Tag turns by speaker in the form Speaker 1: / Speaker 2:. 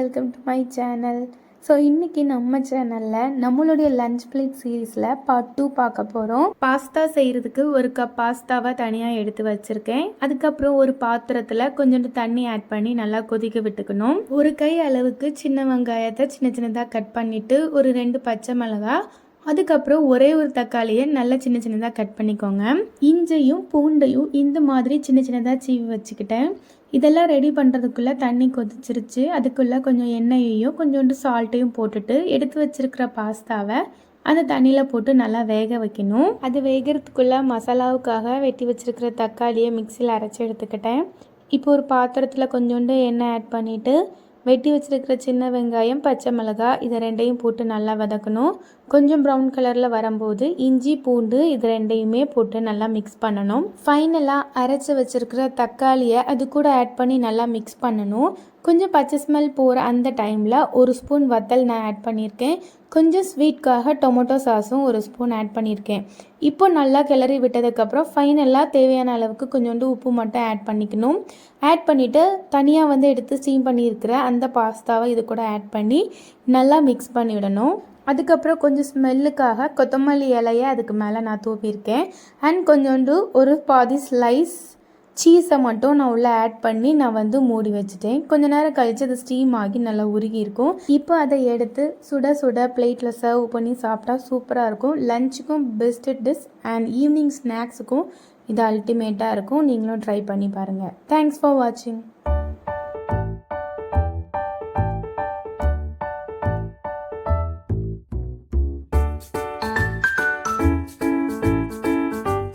Speaker 1: Welcome to my channel. So இன்றைக்கி நம்ம சேனலில் நம்மளுடைய லஞ்ச் பிளேட் சீரீஸில் பார்ட் 2 பார்க்க போகிறோம். பாஸ்தா செய்கிறதுக்கு ஒரு கப் பாஸ்தாவை தனியாக எடுத்து வச்சுருக்கேன். அதுக்கப்புறம் ஒரு பாத்திரத்தில் கொஞ்சோண்டு தண்ணி ஆட் பண்ணி நல்லா கொதிக்க விட்டுக்கணும். ஒரு கை அளவுக்கு சின்ன வெங்காயத்தை சின்ன சின்னதாக கட் பண்ணிவிட்டு ஒரு 2 பச்சை மிளகாய், அதுக்கப்புறம் ஒரே ஒரு தக்காளியை நல்லா சின்ன சின்னதாக கட் பண்ணிக்கோங்க. இஞ்சியும் பூண்டையும் இந்த மாதிரி சின்ன சின்னதாக சீவி வச்சுக்கிட்டேன். இதெல்லாம் ரெடி பண்ணுறதுக்குள்ளே தண்ணி கொதிச்சிருச்சு. அதுக்குள்ளே கொஞ்சம் எண்ணெயையும் கொஞ்சோண்டு சால்ட்டையும் போட்டுட்டு எடுத்து வச்சுருக்கிற பாஸ்தாவை அந்த தண்ணியில் போட்டு நல்லா வேக வைக்கணும். அது வேகிறதுக்குள்ளே மசாலாவுக்காக வெட்டி வச்சுருக்கிற தக்காளியை மிக்சியில் அரைச்சி எடுத்துக்கிட்டேன். இப்போ ஒரு பாத்திரத்தில் கொஞ்சோண்டு எண்ணெய் ஆட் பண்ணிவிட்டு வெட்டி வச்சுருக்கிற சின்ன வெங்காயம், பச்சை மிளகாய் இதை ரெண்டையும் போட்டு நல்லா வதக்கணும். கொஞ்சம் ப்ரௌன் கலரில் வரும்போது இஞ்சி பூண்டு இது ரெண்டையுமே போட்டு நல்லா மிக்ஸ் பண்ணணும். ஃபைனலாக அரைச்சி வச்சுருக்கிற தக்காளியை அது கூட ஆட் பண்ணி நல்லா மிக்ஸ் பண்ணணும். கொஞ்சம் பச்சை ஸ்மெல் போகிற அந்த டைமில் ஒரு ஸ்பூன் வத்தல் நான் ஆட் பண்ணியிருக்கேன். கொஞ்சம் ஸ்வீட்காக டொமேட்டோ சாஸும் ஒரு ஸ்பூன் ஆட் பண்ணியிருக்கேன். இப்போ நல்லா கிளறி விட்டதுக்கப்புறம் ஃபைனலாக தேவையான அளவுக்கு கொஞ்சோண்டு உப்பு மட்டும் ஆட் பண்ணிக்கணும். ஆட் பண்ணிவிட்டு தனியாக எடுத்து ஸ்டீம் பண்ணியிருக்கிற அந்த பாஸ்தாவை இது கூட ஆட் பண்ணி நல்லா மிக்ஸ் பண்ணிவிடணும். அதுக்கப்புறம் கொஞ்சம் ஸ்மெல்லுக்காக கொத்தமல்லி இலையை அதுக்கு மேலே நான் தூப்பியிருக்கேன். அண்ட் கொஞ்சோண்டு ஒரு பாதி ஸ்லைஸ் சீஸை மட்டும் நான் உள்ளே ஆட் பண்ணி நான் மூடி வச்சுட்டேன். கொஞ்ச நேரம் கழித்து அது ஸ்டீம் ஆகி நல்லா உருகி இருக்கும். இப்போ அதை எடுத்து சுட சுட பிளேட்டில் சர்வ் பண்ணி சாப்பிட்டா சூப்பராக இருக்கும். லஞ்சுக்கும் பெஸ்ட் டிஷ் அண்ட் ஈவினிங் ஸ்நாக்ஸுக்கும் இது அல்டிமேட்டாக இருக்கும். நீங்களும் ட்ரை பண்ணி பாருங்கள். தேங்க்ஸ் ஃபார் வாட்சிங்.